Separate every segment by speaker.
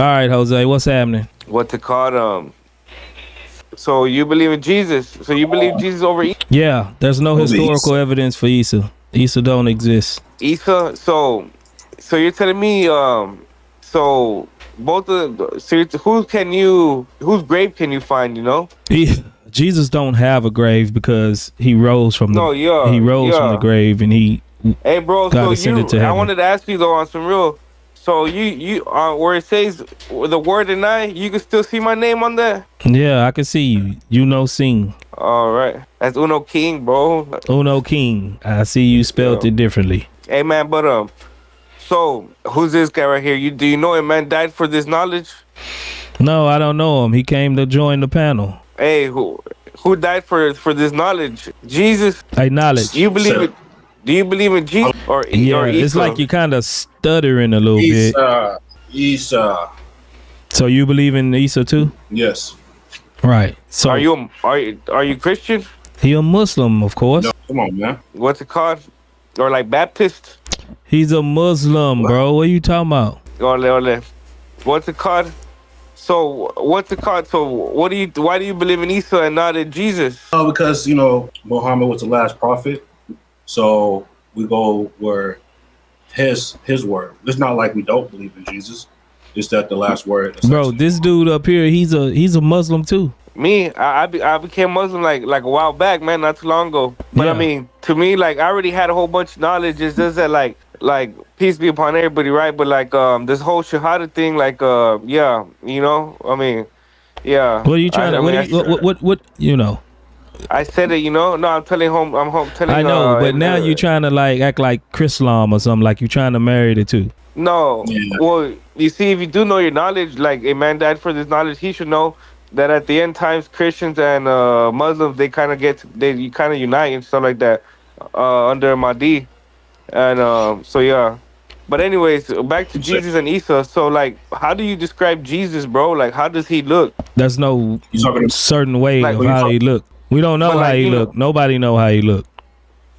Speaker 1: All right, Jose, what's happening?
Speaker 2: What to call So you believe in Jesus? So you believe Jesus over
Speaker 1: Yeah, there's no historical evidence for Isa. Isa don't exist.
Speaker 2: Isa? So you're telling me so both of so whose grave can you find? You know?
Speaker 1: Jesus don't have a grave because he rose from the
Speaker 2: No, yeah,
Speaker 1: from the
Speaker 2: yeah.
Speaker 1: grave and he
Speaker 2: Hey, bro.
Speaker 1: got
Speaker 2: So
Speaker 1: ascended to
Speaker 2: I
Speaker 1: heaven.
Speaker 2: wanted to ask you though on some real. So you where it says the word and I, you can still see my name on there.
Speaker 1: Yeah, I can see you. You know, sing.
Speaker 2: All right, that's Uno King, bro.
Speaker 1: Uno King. I see you spelled it differently.
Speaker 2: Hey, man, but so who's this guy right here? Do you know him, man? Died for this knowledge?
Speaker 1: No, I don't know him. He came to join the panel.
Speaker 2: Hey, who died for this knowledge? Jesus.
Speaker 1: Hey, knowledge.
Speaker 2: Do you believe it? Do you believe in Jesus or
Speaker 1: it's like you kind of stuttering a little bit.
Speaker 3: Isa.
Speaker 1: So you believe in Isa too?
Speaker 3: Yes.
Speaker 1: Right. So
Speaker 2: are you Christian?
Speaker 1: He a Muslim, of course.
Speaker 3: No, come on, man.
Speaker 2: What's it called? Or like Baptist?
Speaker 1: He's a Muslim, bro. What are you talking about?
Speaker 2: Ole. What's it called? So what's it called? So why do you believe in Isa and not in Jesus?
Speaker 3: Because Muhammad was the last prophet. So we go where his word. It's not like we don't believe in Jesus. It's that the last word.
Speaker 1: Bro, this dude up here, he's a Muslim too.
Speaker 2: Me, I became Muslim like a while back, man, not too long ago. But yeah. I mean, to me, like I already had a whole bunch of knowledge. It's just that like peace be upon everybody, right? But like this whole Shahada thing, like yeah, I mean, yeah.
Speaker 1: What are you trying to? What you know?
Speaker 2: I said it, No, I'm telling home. I'm telling.
Speaker 1: I know, but now you're trying to like act like Chrislam or something. Like you're trying to marry the two.
Speaker 2: No, well, you see, if you do know your knowledge, like a man died for this knowledge, he should know that at the end times, Christians and Muslims they kind of unite and stuff like that under Mahdi, and so yeah. But anyways, back to Jesus and Isa. So like, how do you describe Jesus, bro? Like, how does he look?
Speaker 1: There's no certain way
Speaker 2: like,
Speaker 1: of how he look. We don't know how he look. Nobody know how he look.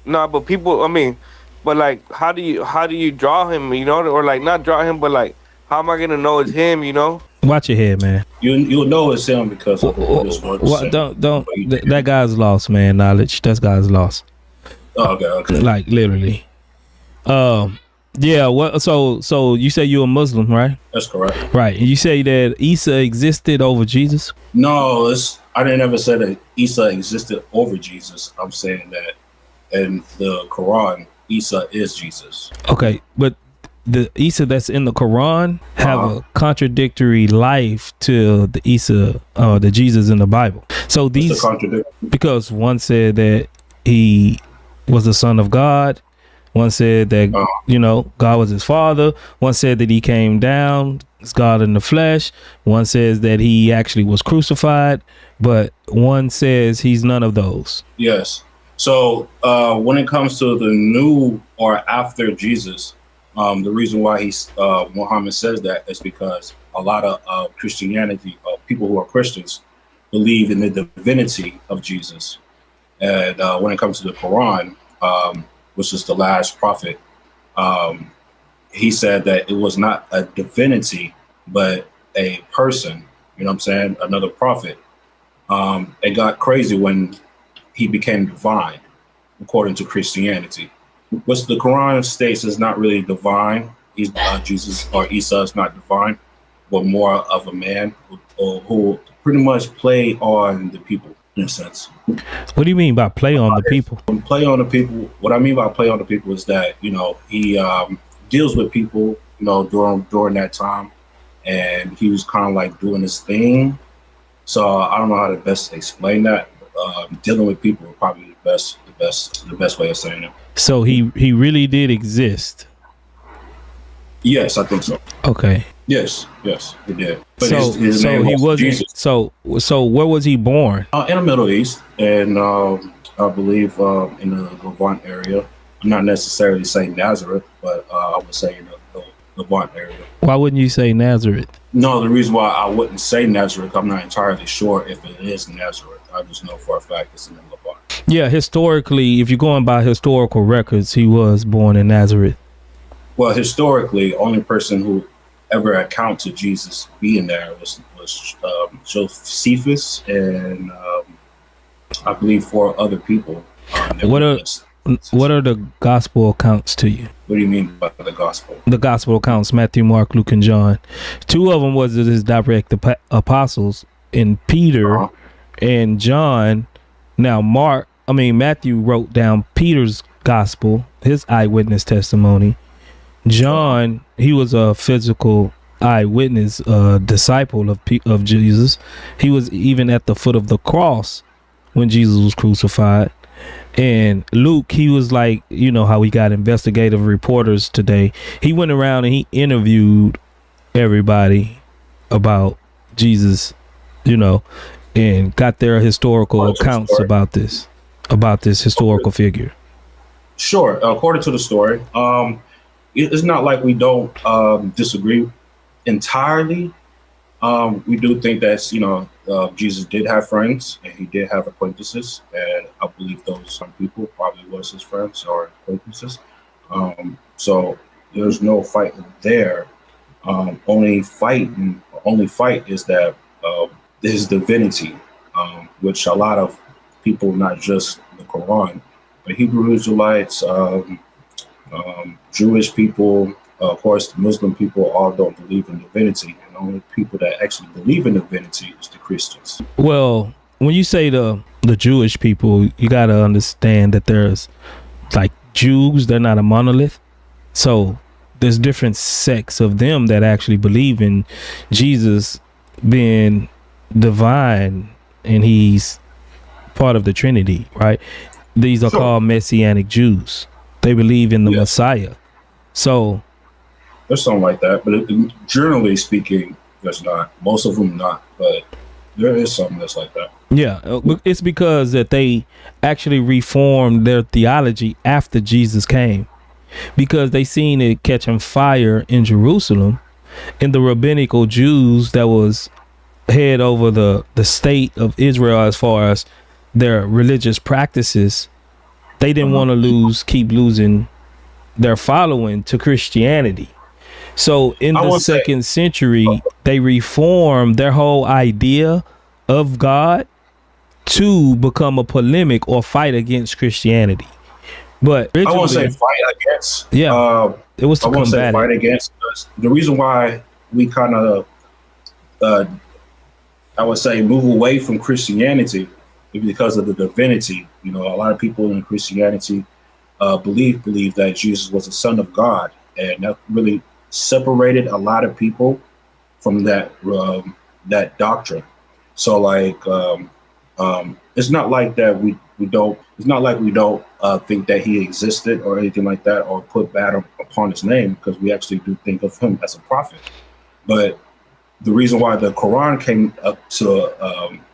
Speaker 2: No, but people. I mean, but like, how do you draw him? Or like not draw him, but like, how am I gonna know it's him?
Speaker 1: Watch your head, man.
Speaker 3: You'll know it's him because of this word.
Speaker 1: Don't. That guy's lost, man. Knowledge. That guy's lost.
Speaker 3: Oh, okay.
Speaker 1: Like literally. Yeah. What? So you say you're a Muslim, right?
Speaker 3: That's correct.
Speaker 1: Right. And you say that Isa existed over Jesus?
Speaker 3: No, I didn't ever say that Isa existed over Jesus. I'm saying that in the Quran, Isa is Jesus.
Speaker 1: Okay, but the Isa that's in the Quran have a contradictory life to the Isa, the Jesus in the Bible. So these, because one said that he was the son of God. One said that, God was his father. One said that he came down, it's God in the flesh. One says that he actually was crucified, but one says he's none of those.
Speaker 3: Yes. So when it comes to the new or after Jesus, the reason why Muhammad says that is because a lot of Christianity, people who are Christians, believe in the divinity of Jesus. And when it comes to the Quran, which is the last prophet, he said that it was not a divinity, but a person, another prophet. It got crazy when he became divine, according to Christianity. Which the Quran states is not really divine. Jesus or Isa is not divine, but more of a man who pretty much play on the people. In a sense.
Speaker 1: What do you mean by play on the people?
Speaker 3: Play on the people. What I mean by play on the people is that he deals with people during that time, and he was kind of like doing his thing. So I don't know how to best explain that. Dealing with people is probably the best way of saying it. So
Speaker 1: he really did exist.
Speaker 3: Yes, I think so.
Speaker 1: Okay.
Speaker 3: Yes, he did. But
Speaker 1: his name he wasn't. Jesus. So where was he born?
Speaker 3: In the Middle East, and I believe in the Levant area. I'm not necessarily saying Nazareth, but I would say in the Levant area.
Speaker 1: Why wouldn't you say Nazareth?
Speaker 3: No, the reason why I wouldn't say Nazareth, I'm not entirely sure if it is Nazareth. I just know for a fact it's in the Levant.
Speaker 1: Yeah, historically, if you're going by historical records, he was born in Nazareth.
Speaker 3: Well, historically, only person who ever account to Jesus being there was Josephus and I believe 4 other people.
Speaker 1: What are the gospel accounts to you?
Speaker 3: What do you mean by the gospel?
Speaker 1: The gospel accounts: Matthew, Mark, Luke, and John. 2 of them was his direct apostles, in Peter and John. Now Matthew wrote down Peter's gospel, his eyewitness testimony. John, he was a physical eyewitness, disciple of Jesus. He was even at the foot of the cross when Jesus was crucified. And Luke, he was like, you know how we got investigative reporters today. He went around and he interviewed everybody about Jesus, you know, and got their historical accounts about this historical figure.
Speaker 3: Sure. According to the story, it's not like we don't disagree entirely. We do think that, you know, Jesus did have friends and he did have acquaintances, and I believe those some people probably was his friends or acquaintances. So there's no fight there. Only fight is that his divinity, which a lot of people, not just the Quran, but Hebrew Israelites, Jewish people, of course, Muslim people, all don't believe in divinity. And the only people that actually believe in divinity is the Christians.
Speaker 1: Well, when you say the Jewish people, you got to understand that there's like Jews, they're not a monolith. So there's different sects of them that actually believe in Jesus being divine and he's part of the Trinity, right? These are called Messianic Jews. They believe in the Messiah. So
Speaker 3: there's something like that, but generally speaking, there's not. Most of them not, but there is something that's like that.
Speaker 1: Yeah, it's because that they actually reformed their theology after Jesus came, because they seen it catching fire in Jerusalem, and the rabbinical Jews that was head over the state of Israel as far as their religious practices, they didn't want to keep losing their following to Christianity. So in the second century, they reformed their whole idea of God to become a polemic or fight against Christianity. But
Speaker 3: I won't say fight against.
Speaker 1: Yeah, it was to
Speaker 3: I won't say
Speaker 1: combat
Speaker 3: fight against. The reason why we kind of, I would say, move away from Christianity is because of the divinity. You know, a lot of people in Christianity believe that Jesus was the Son of God, and that really separated a lot of people from that doctrine. So like it's not like that we don't think that he existed or anything like that, or put bad upon his name, because we actually do think of him as a prophet. But the reason why the Quran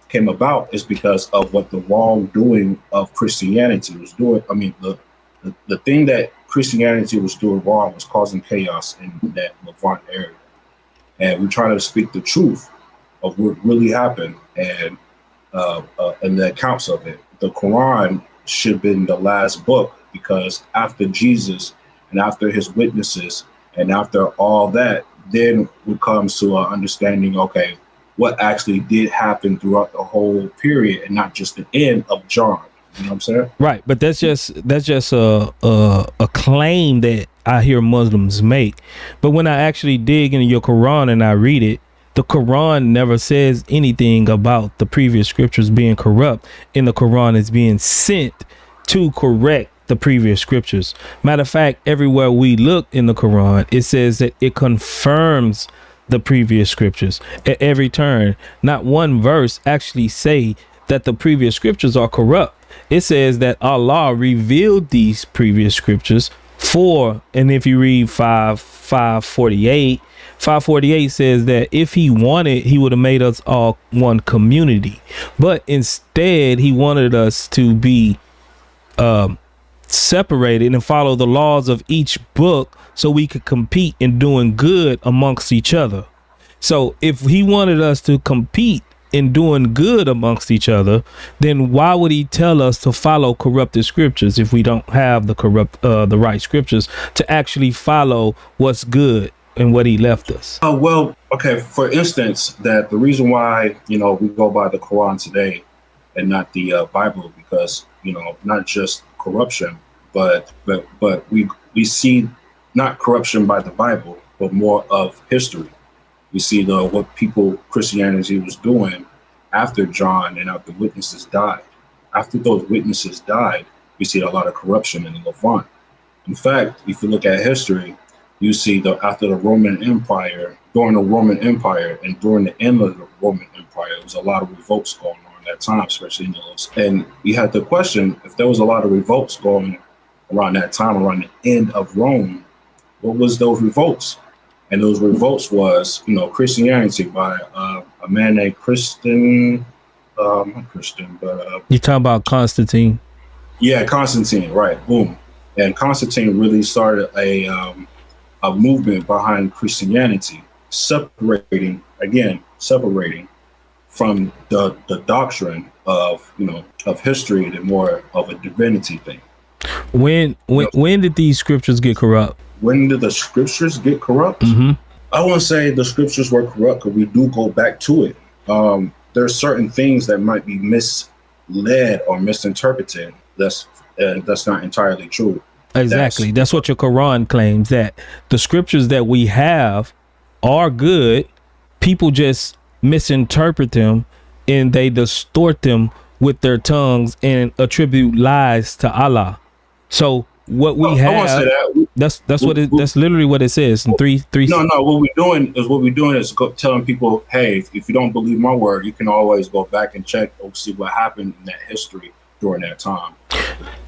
Speaker 3: came about is because of what the wrongdoing of Christianity was doing. I mean, the thing that Christianity was doing wrong was causing chaos in that Levant area. And we're trying to speak the truth of what really happened and the accounts of it. The Quran should have been the last book, because after Jesus and after his witnesses and after all that, then it comes to an understanding, okay, what actually did happen throughout the whole period and not just the end of John. You know what I'm saying? Right,
Speaker 1: but that's just a claim that I hear Muslims make. But when I actually dig into your Quran and I read it, the Quran never says anything about the previous scriptures being corrupt, and the Quran is being sent to correct the previous scriptures. Matter of fact, everywhere we look in the Quran, it says that it confirms the previous scriptures at every turn. Not one verse actually say that the previous scriptures are corrupt. It says that Allah revealed these previous scriptures and if you read 548 says that if he wanted, he would have made us all one community, but instead he wanted us to be separated and follow the laws of each book so we could compete in doing good amongst each other. So if he wanted us to compete in doing good amongst each other, then why would he tell us to follow corrupted scriptures if we don't have the right scriptures to actually follow what's good and what he left us?
Speaker 3: Oh, well, okay. For instance, that the reason why, we go by the Quran today and not the Bible, because, not just corruption, but we see not corruption by the Bible, but more of history. We see what Christianity was doing after John and after witnesses died. After those witnesses died, we see a lot of corruption in the Levant. In fact, if you look at history, you see after the Roman Empire, during the Roman Empire and during the end of the Roman Empire, there was a lot of revolts going on at that time, especially in those. And you had to question, if there was a lot of revolts going around that time, around the end of Rome, what was those revolts? And those revolts was, Christianity by a man named not Christian, but
Speaker 1: you talking about Constantine?
Speaker 3: Yeah, Constantine, right? Boom. And Constantine really started a movement behind Christianity, separating from the doctrine of history and more of a divinity thing.
Speaker 1: When did these scriptures get corrupt?
Speaker 3: When did the scriptures get corrupt?
Speaker 1: Mm-hmm.
Speaker 3: I won't say the scriptures were corrupt, because we do go back to it. There are certain things that might be misled or misinterpreted. That's not entirely true.
Speaker 1: Exactly. That's what your Quran claims, that the scriptures that we have are good. People just misinterpret them and they distort them with their tongues and attribute lies to Allah. So what we have, that's literally what it says in three.
Speaker 3: No, what we're doing is telling people, hey, if you don't believe my word, you can always go back and check or see what happened in that history during that time.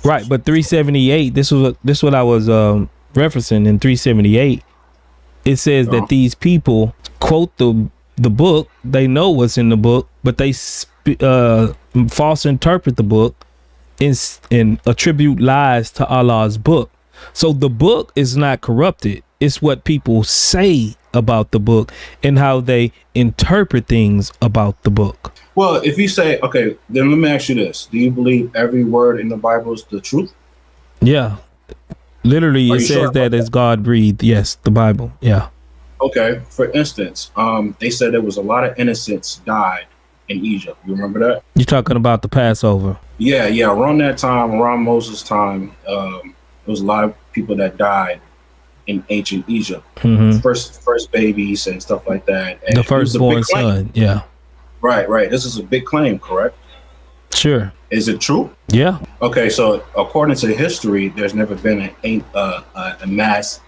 Speaker 1: Right, but 378, this is what I was referencing in 378. It says that these people quote the book, they know what's in the book, but they false interpret the book and attribute lies to Allah's book. So the book is not corrupted. It's what people say about the book and how they interpret things about the book.
Speaker 3: Well, if you say, okay, then let me ask you this. Do you believe every word in the Bible is the truth?
Speaker 1: Yeah. Literally, it says that it's God breathed. Yes, the Bible. Yeah.
Speaker 3: Okay. For instance, they said there was a lot of innocents died in Egypt. You remember that?
Speaker 1: You're talking about the Passover.
Speaker 3: Yeah. Around that time, around Moses' time, there was a lot of people that died in ancient Egypt. Mm-hmm. First babies and stuff like that. And
Speaker 1: the firstborn son. Yeah. Right.
Speaker 3: This is a big claim, correct?
Speaker 1: Sure.
Speaker 3: Is it true?
Speaker 1: Yeah.
Speaker 3: Okay, so according to history, there's never been a mass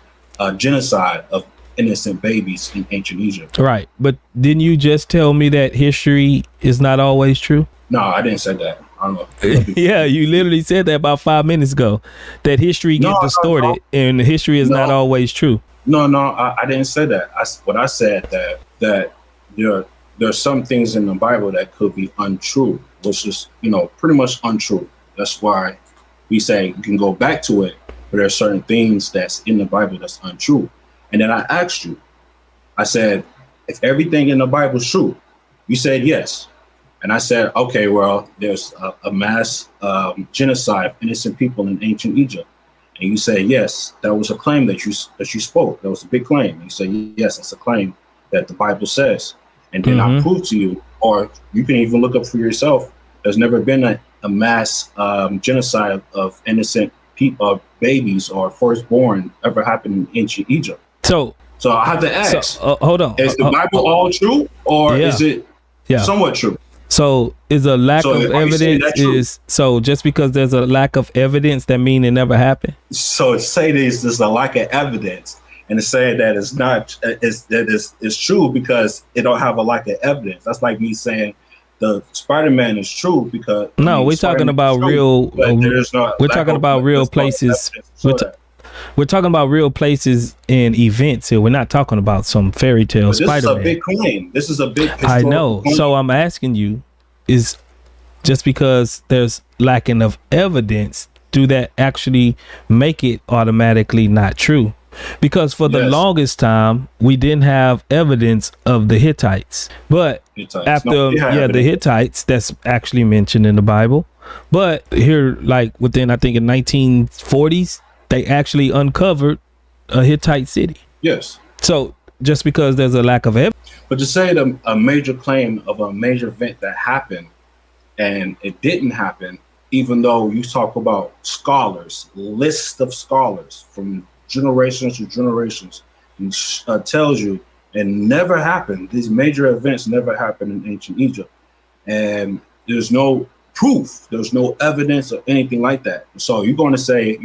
Speaker 3: genocide of innocent babies in ancient Egypt.
Speaker 1: Right, but didn't you just tell me that history is not always true?
Speaker 3: No, I didn't say that. I don't know.
Speaker 1: Yeah, you literally said that about 5 minminutes ago, that history gets distorted and history is not always true.
Speaker 3: No, I didn't say that. I said that there's some things in the Bible that could be untrue, which is, pretty much untrue. That's why we say you can go back to it, but there are certain things that's in the Bible that's untrue. And then I asked you, I said, if everything in the Bible is true, you said yes. And I said, okay, well, there's a mass genocide of innocent people in ancient Egypt. And you said, yes, that was a claim that you spoke. That was a big claim. And you said, yes, it's a claim that the Bible says. And then I prove to you, or you can even look up for yourself, there's never been a mass genocide of innocent people, babies or firstborn ever happened in ancient Egypt. So I have to ask,
Speaker 1: hold on.
Speaker 3: Is the Bible all true, or is it somewhat true?
Speaker 1: So is a lack of evidence just because there's a lack of evidence that mean it never happened?
Speaker 3: So say there's a lack of evidence, and to say that it's not is true because it don't have a lack of evidence. That's like me saying the Spider-Man is true because
Speaker 1: we're talking about real. We're talking about real places. We're talking about real places and events here. We're not talking about some fairy tale Spider-Man.
Speaker 3: This is a big claim. This is a big.
Speaker 1: I know. Claim. So I'm asking you, is just because there's lacking of evidence, do that actually make it automatically not true? Because for the longest time, we didn't have evidence of the Hittites. But after the Hittites, that's actually mentioned in the Bible. But here, like within, I think in 1940s, they actually uncovered a Hittite city.
Speaker 3: Yes.
Speaker 1: So just because there's a lack of evidence.
Speaker 3: But to say that a major claim of a major event that happened and it didn't happen, even though you talk about scholars, list of scholars from generations to generations, and tells you it never happened. These major events never happened in ancient Egypt. And there's no proof, there's no evidence or anything like that. So you're going to say,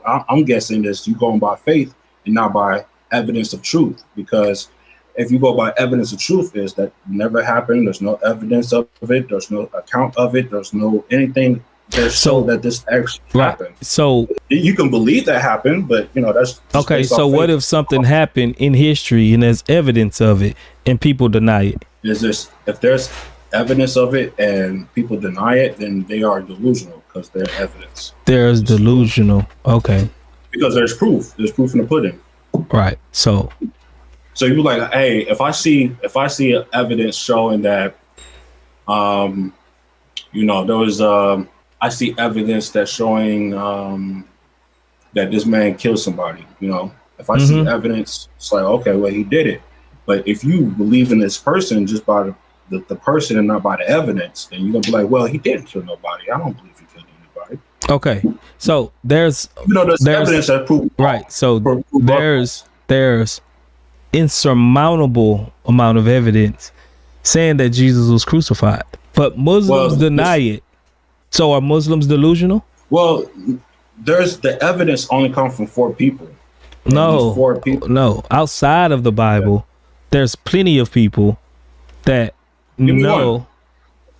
Speaker 3: I'm guessing this, you're going by faith and not by evidence of truth, because if you go by evidence of truth, is that never happened. There's no evidence of it. There's no account of it. There's no anything that show that this actually happened.
Speaker 1: So
Speaker 3: you can believe that happened, but that's
Speaker 1: okay. So what if something happened in history and there's evidence of it and people deny it?
Speaker 3: If there's evidence of it and people deny it, then they are delusional because they're evidence.
Speaker 1: There's delusional. Okay.
Speaker 3: Because there's proof. There's proof in the pudding.
Speaker 1: Right. So
Speaker 3: you're like, hey, if I see evidence showing that, there was, I see evidence that's showing that this man killed somebody. If I see evidence, it's like, okay, well, he did it. But if you believe in this person just by the person and not by the evidence, then you're gonna be like, well, he didn't kill nobody. I don't believe he killed anybody.
Speaker 1: Okay, so there's
Speaker 3: evidence that proves
Speaker 1: right. So there's insurmountable amount of evidence saying that Jesus was crucified, but Muslims deny it. So are Muslims delusional?
Speaker 3: Well, there's the evidence only comes from 4 people.
Speaker 1: No. Outside of the Bible, there's plenty of people that know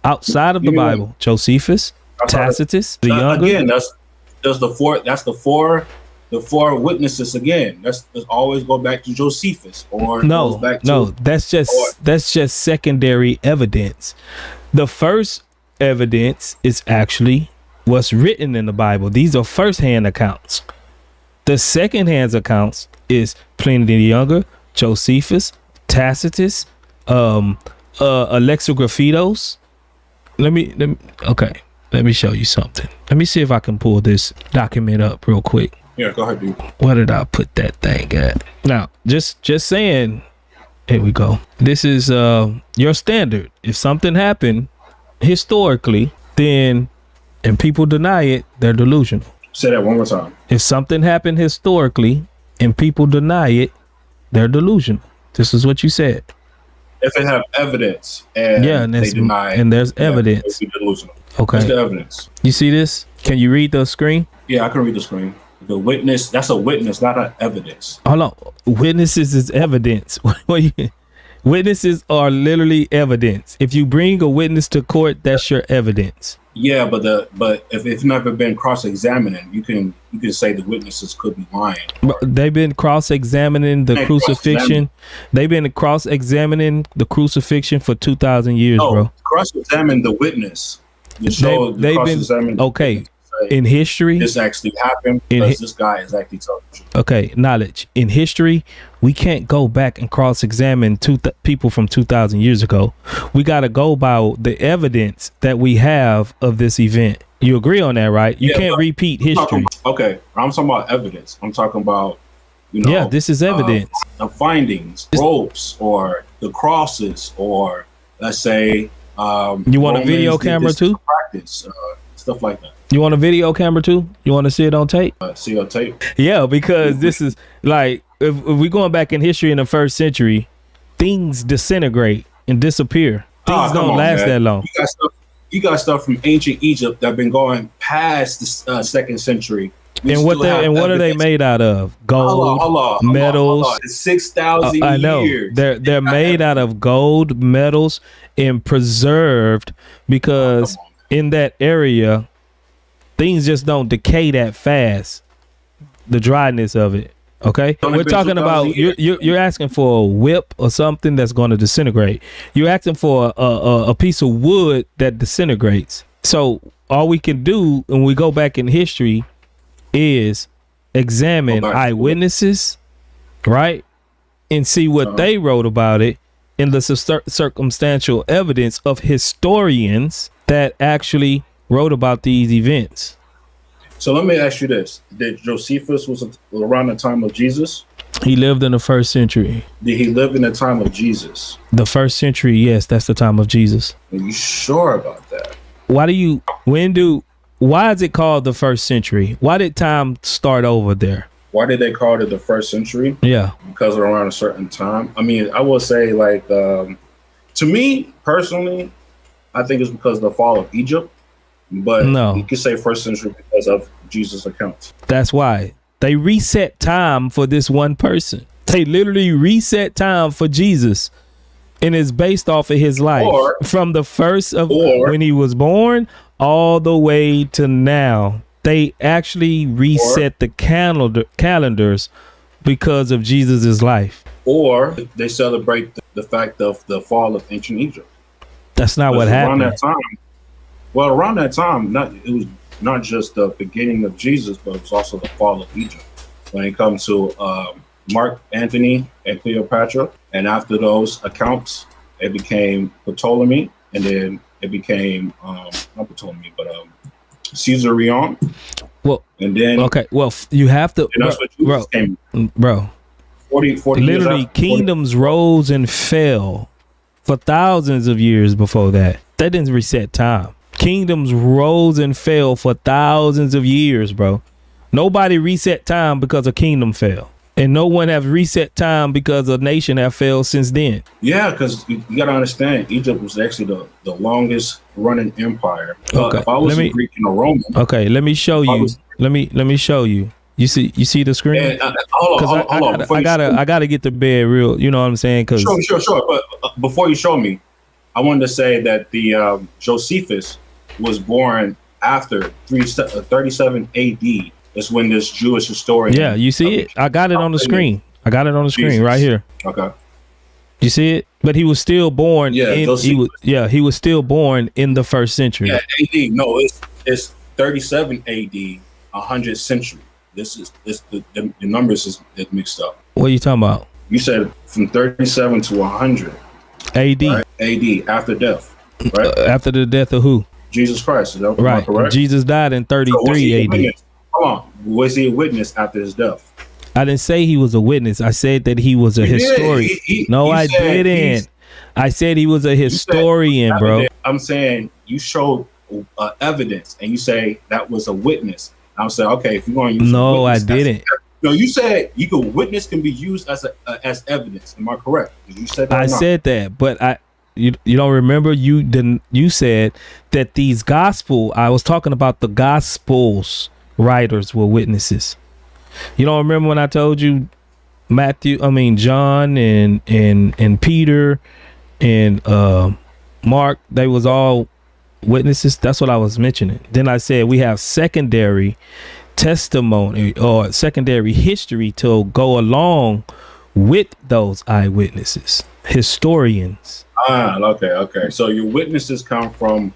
Speaker 1: outside of the Bible. Josephus, Tacitus, the younger.
Speaker 3: Again, that's the four witnesses again. That's always go back to Josephus
Speaker 1: that's just secondary evidence. The first evidence is actually what's written in the Bible. These are first-hand accounts. The second-hand accounts is Pliny the Younger, Josephus, Tacitus, Alexographitos. Let me show you something. Let me see if I can pull this document up real quick.
Speaker 3: Yeah, go ahead, dude.
Speaker 1: Where did I put that thing at? Now, just saying, here we go. This is your standard. If something happened historically, then and people deny it, they're delusional.
Speaker 3: Say that one more time.
Speaker 1: If something happened historically and people deny it, they're delusional. This is what you said.
Speaker 3: If they have evidence and they deny it,
Speaker 1: and there's evidence.
Speaker 3: They're delusional.
Speaker 1: Okay.
Speaker 3: That's the evidence.
Speaker 1: You see this? Can you read the screen?
Speaker 3: Yeah, I can read the screen. The witness, that's a witness, not an evidence.
Speaker 1: Hold on. Witnesses is evidence. Witnesses are literally evidence. If you bring a witness to court, that's your evidence.
Speaker 3: Yeah, but if it's never been cross-examining, you can say the witnesses could be lying.
Speaker 1: But they've been cross-examining the crucifixion. They've been cross-examining the crucifixion for 2,000 years, bro.
Speaker 3: Cross-examine the witness. They've been
Speaker 1: okay. In history,
Speaker 3: this actually happened because this guy is actually telling the truth.
Speaker 1: Okay, knowledge. In history, we can't go back and cross-examine people from 2,000 years ago. We got to go by the evidence that we have of this event. You agree on that, right? You can't repeat history.
Speaker 3: Okay, I'm talking about evidence. I'm talking about,
Speaker 1: this is evidence.
Speaker 3: The findings, ropes, or the crosses, or let's say,
Speaker 1: you want a video camera too?
Speaker 3: Practice, stuff like that.
Speaker 1: You want a video camera too? You want to see it on tape?
Speaker 3: See it on tape?
Speaker 1: Yeah, because this is like, if we're going back in history in the 1st century, things disintegrate and disappear. Things don't last that long.
Speaker 3: You got stuff from ancient Egypt that been going past the 2nd century.
Speaker 1: And what are they made out of? Gold, metals.
Speaker 3: 6,000 years.
Speaker 1: I know. They're made out of gold, metals, and preserved because in that area, things just don't decay that fast. The dryness of it. Okay, we're talking about you're asking for a whip or something that's going to disintegrate. You're asking for a piece of wood that disintegrates. So all we can do when we go back in history is examine eyewitnesses, right, and see what they wrote about it in the circumstantial evidence of historians that actually wrote about these events.
Speaker 3: So let me ask you this. Did Josephus was around the time of Jesus?
Speaker 1: He lived in the first century.
Speaker 3: Did he live in the time of Jesus?
Speaker 1: The first century, yes, that's the time of Jesus.
Speaker 3: Are you sure about that?
Speaker 1: Why is it called the first century? Why did time start over there?
Speaker 3: Why did they call it the first century?
Speaker 1: Yeah.
Speaker 3: Because around a certain time. I mean, I will say, like, to me personally, I think it's because of the fall of Egypt. But
Speaker 1: no,
Speaker 3: you could say first century because of Jesus' accounts.
Speaker 1: That's why they reset time for this one person. They literally reset time for Jesus, and it's based off of his life from the first of when he was born all the way to now. They actually reset the calendars because of Jesus's life.
Speaker 3: Or they celebrate the fact of the fall of ancient Egypt.
Speaker 1: That's not what happened.
Speaker 3: Around that time, it was not just the beginning of Jesus, but it was also the fall of Egypt. When it comes to Mark Antony and Cleopatra, and after those accounts, it became Ptolemy, and then it became not Ptolemy, but Caesarion.
Speaker 1: Well,
Speaker 3: and then
Speaker 1: you have to,
Speaker 3: and that's what Jesus came.
Speaker 1: Bro.
Speaker 3: 40
Speaker 1: literally,
Speaker 3: years
Speaker 1: kingdoms rose and fell for thousands of years before that. That didn't reset time. Kingdoms rose and fell for thousands of years, bro. Nobody reset time because a kingdom fell. And no one have reset time because a nation have failed since then.
Speaker 3: Yeah, because you got to understand, Egypt was actually the longest running empire. If I was a Greek and a Roman.
Speaker 1: Okay, let me show you. Let me show you. You see the screen?
Speaker 3: Hold on.
Speaker 1: I gotta get to bed real. You know what I'm saying? Cause
Speaker 3: sure. But before you show me, I wanted to say that the Josephus was born after 37 AD. That's when this Jewish historian.
Speaker 1: Yeah, you see it? I got it on the screen. Right here.
Speaker 3: Okay.
Speaker 1: You see it? But he was still born.
Speaker 3: Yeah,
Speaker 1: he was still born in the first century.
Speaker 3: Yeah, AD. No, it's 37 AD, 100th century. The numbers is mixed up.
Speaker 1: What are you talking about?
Speaker 3: You said from 37 to 100
Speaker 1: AD.
Speaker 3: Right? AD, after death, right?
Speaker 1: After the death of who?
Speaker 3: Jesus Christ. Is that
Speaker 1: right.
Speaker 3: Correct?
Speaker 1: Jesus died in 33 AD.
Speaker 3: Hold on. Was he a witness after his death?
Speaker 1: I didn't say he was a witness. I said that he was a historian. I didn't. I said he was a historian, bro.
Speaker 3: I'm saying you showed evidence, and you say that was a witness. I'm saying, okay, if you're going to use
Speaker 1: no, I didn't.
Speaker 3: No, you said witness can be used as evidence. Am I correct? You said that.
Speaker 1: I said that, but you don't remember. You said that these I was talking about the gospels writers were witnesses. You don't remember when I told you John and Peter and Mark, they was all witnesses. That's what I was mentioning. Then I said we have secondary testimony or secondary history to go along with those eyewitnesses, historians.
Speaker 3: Okay. So your witnesses come from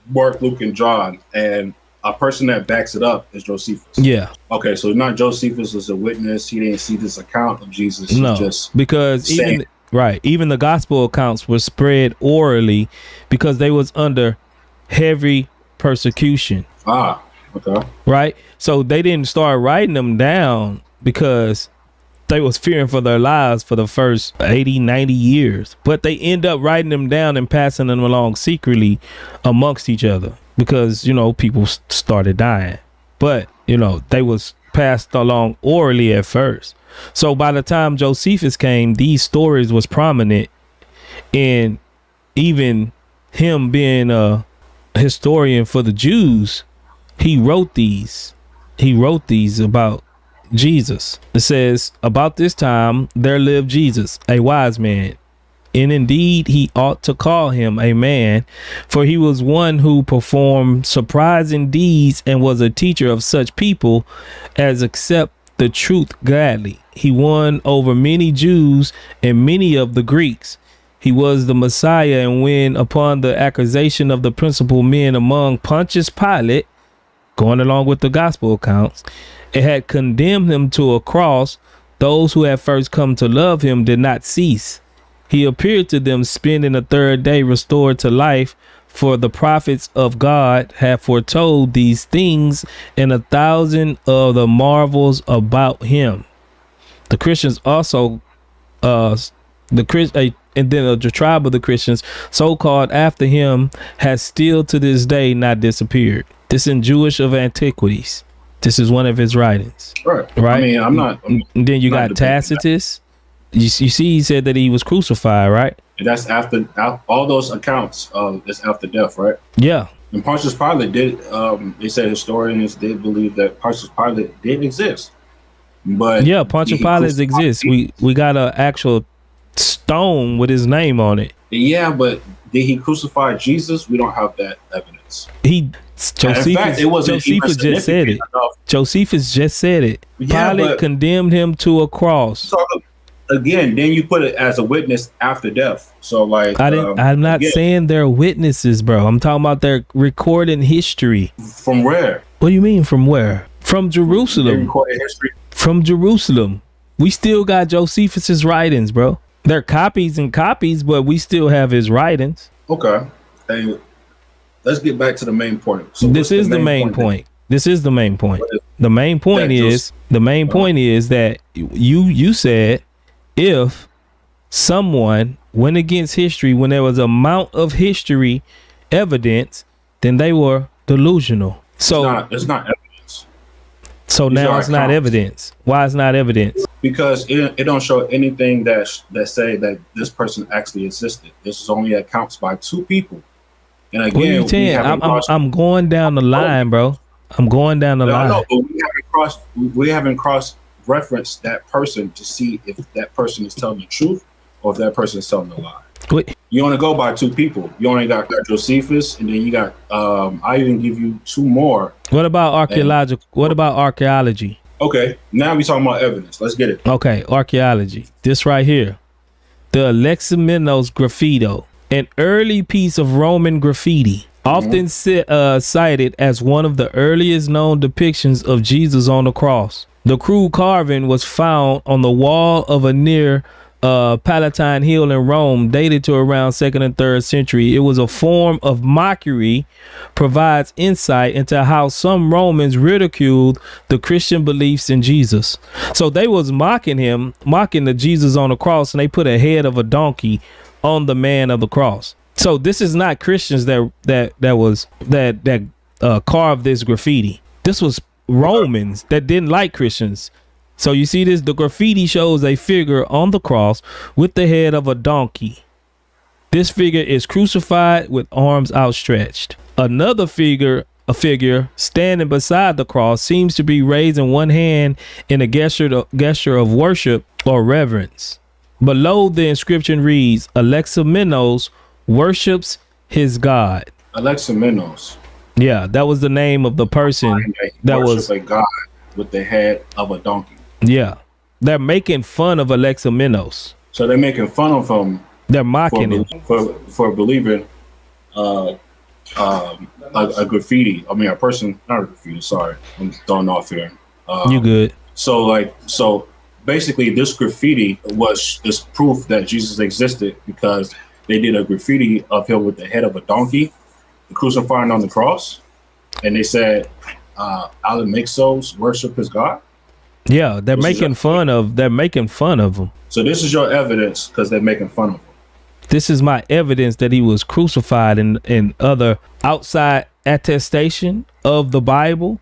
Speaker 3: Mark, Luke, and John, and a person that backs it up is Josephus.
Speaker 1: Yeah.
Speaker 3: Okay, so not Josephus was a witness. He didn't see this account of Jesus.
Speaker 1: No, because even the gospel accounts were spread orally because they was under heavy persecution.
Speaker 3: Okay.
Speaker 1: Right? So they didn't start writing them down because they was fearing for their lives for the first 80, 90 years. But they end up writing them down and passing them along secretly amongst each other because, people started dying. But, they was passed along orally at first. So by the time Josephus came, these stories was prominent, and even him being a historian for the Jews, he wrote these about Jesus. It says, about this time there lived Jesus, a wise man, and indeed he ought to call him a man, for he was one who performed surprising deeds and was a teacher of such people as accept the truth gladly. He won over many Jews and many of the Greeks. He was the Messiah, and when upon the accusation of the principal men among Pontius Pilate, going along with the gospel accounts, it had condemned him to a cross, those who had first come to love him did not cease. He appeared to them, spending the third day restored to life, for the prophets of God have foretold these things, and 1,000 of the marvels about him. The Christians also, and then the tribe of the Christians, so called after him, has still to this day not disappeared. This in Jewish of Antiquities. This is one of his writings.
Speaker 3: Right.
Speaker 1: Right.
Speaker 3: I mean, I'm not.
Speaker 1: And then you got Tacitus. You see, he said that he was crucified, right?
Speaker 3: And that's after all those accounts. Is after death, right?
Speaker 1: Yeah.
Speaker 3: And Pontius Pilate did. They said historians did believe that Pontius Pilate did exist. But
Speaker 1: yeah, Pontius Pilate exists. We got an actual stone with his name on it.
Speaker 3: Yeah, but did he crucify Jesus? We don't have that evidence.
Speaker 1: Josephus just said it. Josephus just said it.
Speaker 3: Yeah,
Speaker 1: Pilate condemned him to a cross.
Speaker 3: So again, then you put it as a witness after death. So like,
Speaker 1: I'm not saying they're witnesses, bro. I'm talking about their recording history.
Speaker 3: From where?
Speaker 1: What do you mean from where? From Jerusalem.
Speaker 3: They recorded history.
Speaker 1: From Jerusalem. We still got Josephus's writings, bro. They're copies and copies, but we still have his writings.
Speaker 3: Okay. Hey, let's get back to the main point. So
Speaker 1: this is the main point. This is the main point. The main point is that you said if someone went against history when there was amount of history evidence, then they were delusional. So
Speaker 3: it's not evidence.
Speaker 1: So
Speaker 3: These
Speaker 1: now it's not evidence. Why it's not evidence?
Speaker 3: Because it don't show anything that say that this person actually existed. This is only accounts by two people. And again,
Speaker 1: I'm going down the line, bro. I'm going down the line.
Speaker 3: No, but we haven't cross referenced that person to see if that person is telling the truth or if that person is telling a lie.
Speaker 1: Wait.
Speaker 3: You only go by two people. You only got Josephus, and then you got I even give you two more.
Speaker 1: What about archaeology?
Speaker 3: Okay, now we talking about evidence. Let's get it.
Speaker 1: Okay, archaeology. This right here, the Alexamenos graffito, an early piece of Roman graffiti, often cited as one of the earliest known depictions of Jesus on the cross. The crude carving was found on the wall of a near Palatine Hill in Rome, dated to around 2nd and 3rd century. It was a form of mockery, provides insight into how some Romans ridiculed the Christian beliefs in Jesus. So they was mocking the Jesus on the cross, and they put a head of a donkey on the man of the cross. So this is not Christians that carved this graffiti. This was Romans that didn't like Christians. So you see this, the graffiti shows a figure on the cross with the head of a donkey. This figure is crucified with arms outstretched. Another figure, a figure standing beside the cross, seems to be raising one hand in a gesture of worship or reverence. Below the inscription reads, Alexamenos worships his God.
Speaker 3: Alexamenos.
Speaker 1: Yeah, that was the name of the person that was
Speaker 3: a god with the head of a donkey.
Speaker 1: Yeah, they're making fun of Alexamenos.
Speaker 3: So they're making fun of him.
Speaker 1: They're mocking him
Speaker 3: for believing a graffiti. I mean, a person, not a graffiti. Sorry, I'm throwing off here.
Speaker 1: You good?
Speaker 3: So basically, this graffiti is proof that Jesus existed because they did a graffiti of him with the head of a donkey, crucifying on the cross, and they said, "Alexamenos worship his God."
Speaker 1: Yeah, they're making fun of him.
Speaker 3: So this is your evidence because they're making fun of him.
Speaker 1: This is my evidence that he was crucified, and other outside attestation of the Bible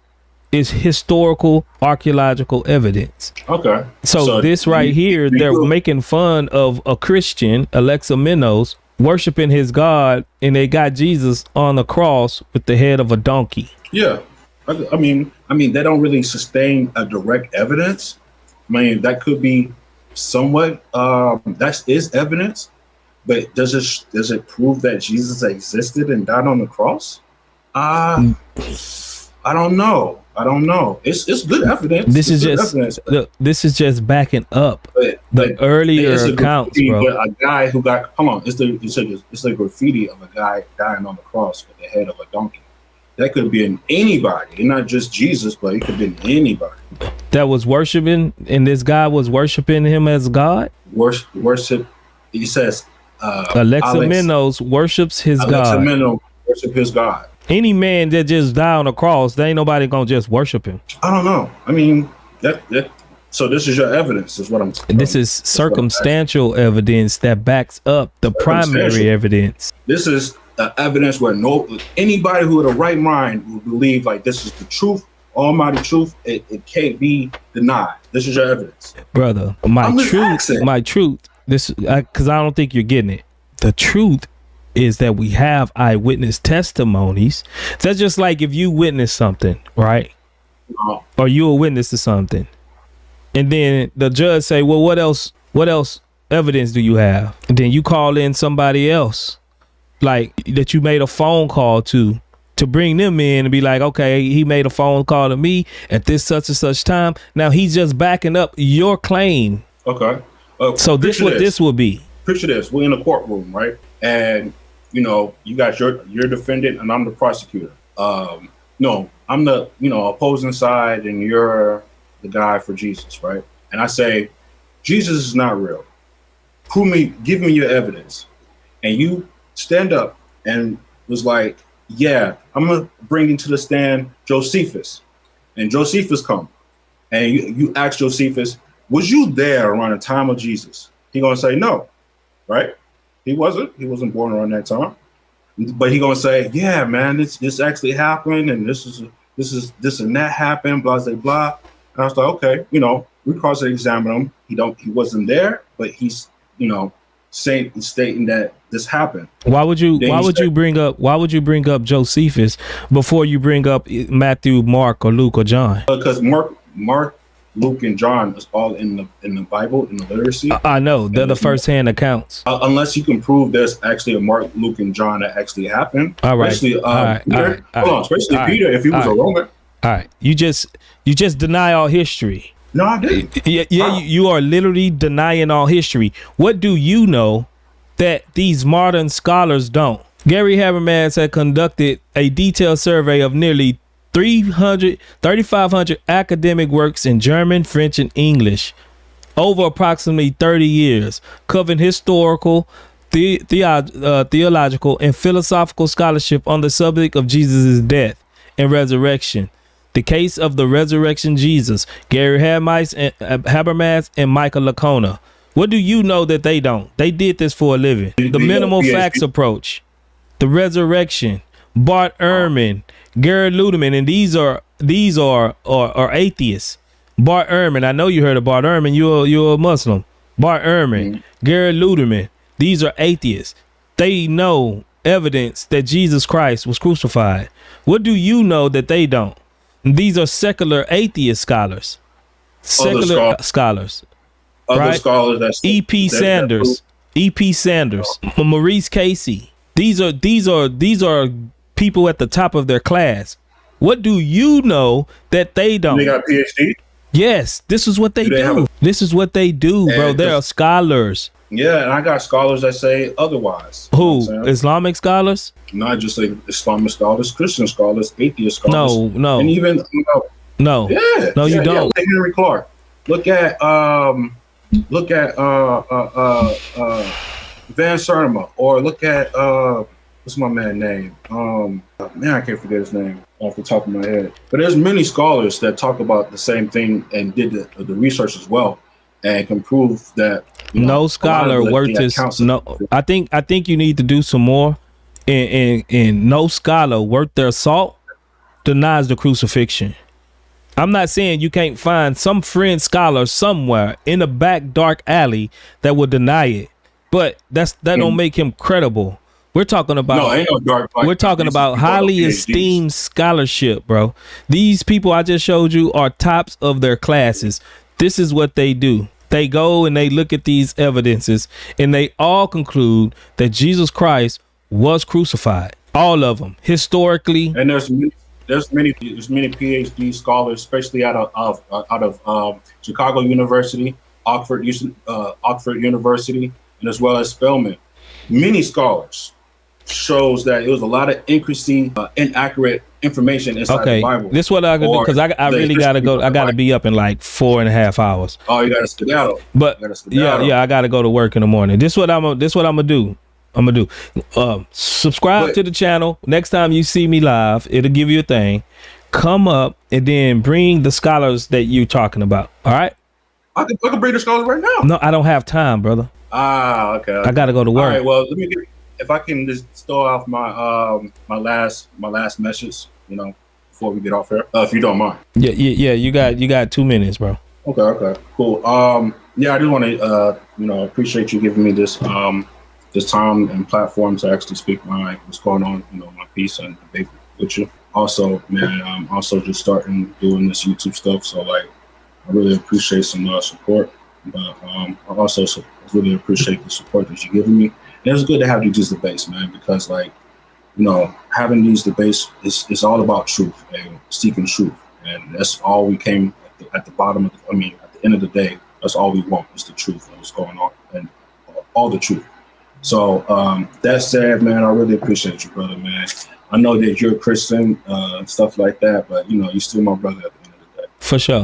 Speaker 1: is historical archaeological evidence.
Speaker 3: Okay.
Speaker 1: So this right here, they're making fun of a Christian, Alexamenos, worshiping his God, and they got Jesus on the cross with the head of a donkey.
Speaker 3: Yeah. I mean, they don't really sustain a direct evidence. I mean, that could be somewhat, that is evidence, but does it prove that Jesus existed and died on the cross? I don't know. It's good evidence.
Speaker 1: This is just backing up the earlier accounts, bro.
Speaker 3: But a guy who got, it's a graffiti of a guy dying on the cross with the head of a donkey. That could be in anybody, and not just Jesus, but it could be in anybody
Speaker 1: that was worshiping, and this guy was worshiping him as God.
Speaker 3: Worship. He says,
Speaker 1: Alexamenos worships his God.
Speaker 3: Alexamenos worship his God.
Speaker 1: Any man that just died on the cross, there ain't nobody gonna just worship him.
Speaker 3: I don't know. I mean, that So this is your evidence, is what I'm saying.
Speaker 1: This is circumstantial evidence that backs up the primary evidence.
Speaker 3: This is evidence where anybody who with a right mind would believe like this is the truth, almighty truth. It can't be denied. This is your evidence,
Speaker 1: brother. My truth. This because I don't think you're getting it. The truth is that we have eyewitness testimonies. That's just like if you witness something, right? Or you a witness to something. And then the judge say, well, what else evidence do you have? And then you call in somebody else, like that you made a phone call to bring them in and be like, okay, he made a phone call to me at this such and such time. Now he's just backing up your claim.
Speaker 3: Okay.
Speaker 1: So this will be.
Speaker 3: Picture this. We're in a courtroom, right? And, you got your defendant and I'm the prosecutor. No, I'm the, opposing side and you're the guy for Jesus, right? And I say, Jesus is not real. Give me your evidence. And you stand up and was like, yeah, I'm gonna bring into the stand Josephus. And Josephus come. And you ask Josephus, was you there around the time of Jesus? He gonna say no, right? He wasn't born around that time. But he gonna say, yeah, man, this actually happened, and this and that happened, blah blah blah. And I was like, okay, we cross-examine him. He wasn't there, but he's, stating that this happened.
Speaker 1: Why would you bring up Josephus before you bring up Matthew, Mark, or Luke, or John?
Speaker 3: Because Mark, Luke, and John is all in the Bible, in the literacy.
Speaker 1: I know they're the first-hand accounts.
Speaker 3: Unless you can prove there's actually a Mark, Luke, and John that actually happened.
Speaker 1: All right.
Speaker 3: Especially Peter, if he was a Roman.
Speaker 1: All right, you just deny all history.
Speaker 3: No, I didn't.
Speaker 1: Yeah, you are literally denying all history. What do you know that these modern scholars don't? Gary Habermas had conducted a detailed survey of nearly 3,500 academic works in German, French, and English over approximately 30 years, covering historical, theological, and philosophical scholarship on the subject of Jesus' death and resurrection. The Case of the Resurrection Jesus, Gary Habermas and Michael Licona. What do you know that they don't? They did this for a living. The minimal facts approach, the resurrection, Bart Ehrman, Gerhard Ludemann, and these are atheists. Bart Ehrman, I know you heard of Bart Ehrman. You're a Muslim. Bart Ehrman, Gerhard Ludemann, these are atheists. They know evidence that Jesus Christ was crucified. What do you know that they don't? These are secular atheist scholars. Secular scholars.
Speaker 3: Other scholars
Speaker 1: E.P. Sanders, Maurice Casey. These are people at the top of their class. What do you know that they don't?
Speaker 3: They got a PhD?
Speaker 1: Yes, this is what they do. This is what they do, bro. They are scholars.
Speaker 3: Yeah, and I got scholars that say otherwise.
Speaker 1: Who? Islamic scholars?
Speaker 3: Not just like Islamic scholars, Christian scholars, atheist scholars.
Speaker 1: No.
Speaker 3: And even
Speaker 1: no.
Speaker 3: Yeah.
Speaker 1: No, you don't.
Speaker 3: Yeah. Look at Henry Clark. Look at Van Sertima, or look at what's my man's name? I can't forget his name off the top of my head. But there's many scholars that talk about the same thing and did the research as well, and can prove that
Speaker 1: no scholar worth his. No, I think you need to do some more. And no scholar worth their salt denies the crucifixion. I'm not saying you can't find some friend scholar somewhere in a back dark alley that will deny it, but that don't make him credible. We're talking about highly esteemed scholarship, bro. These people I just showed you are tops of their classes. This is what they do. They go and they look at these evidences and they all conclude that Jesus Christ was crucified. All of them, historically.
Speaker 3: And there's many PhD scholars, especially out of Chicago University, Oxford University, and as well as Spelman. Many scholars shows that it was a lot of inaccurate information inside the Bible.
Speaker 1: This is what I gotta do, because I really gotta go. I gotta be up in like 4.5 hours.
Speaker 3: Oh, you gotta skedaddle.
Speaker 1: But yeah, I gotta go to work in the morning. This is what I'm gonna do. Subscribe to the channel. Next time you see me live, it'll give you a thing. Come up and then bring the scholars that you're talking about. All right.
Speaker 3: I can bring the scholars right now.
Speaker 1: No, I don't have time, brother.
Speaker 3: Okay.
Speaker 1: I gotta go to work.
Speaker 3: All right. Well, let me get. If I can just throw off my my last message, before we get off here, if you don't mind.
Speaker 1: Yeah. You got 2 minutes, bro.
Speaker 3: Okay. Cool. Yeah, I just want to appreciate you giving me this this time and platform to actually speak what's going on, my piece and debate with you. Also, man, I'm also just starting doing this YouTube stuff, so like I really appreciate some support. But I also really appreciate the support that you're giving me. And it's good to have these debates, man, because having these debates is all about truth and seeking truth, and that's all we came at the bottom of. At the end of the day, that's all we want is the truth and what's going on and all the truth. So that said, man, I really appreciate you, brother, man. I know that you're a Christian, stuff like that, but you're still my brother at the end of the day.
Speaker 1: For sure.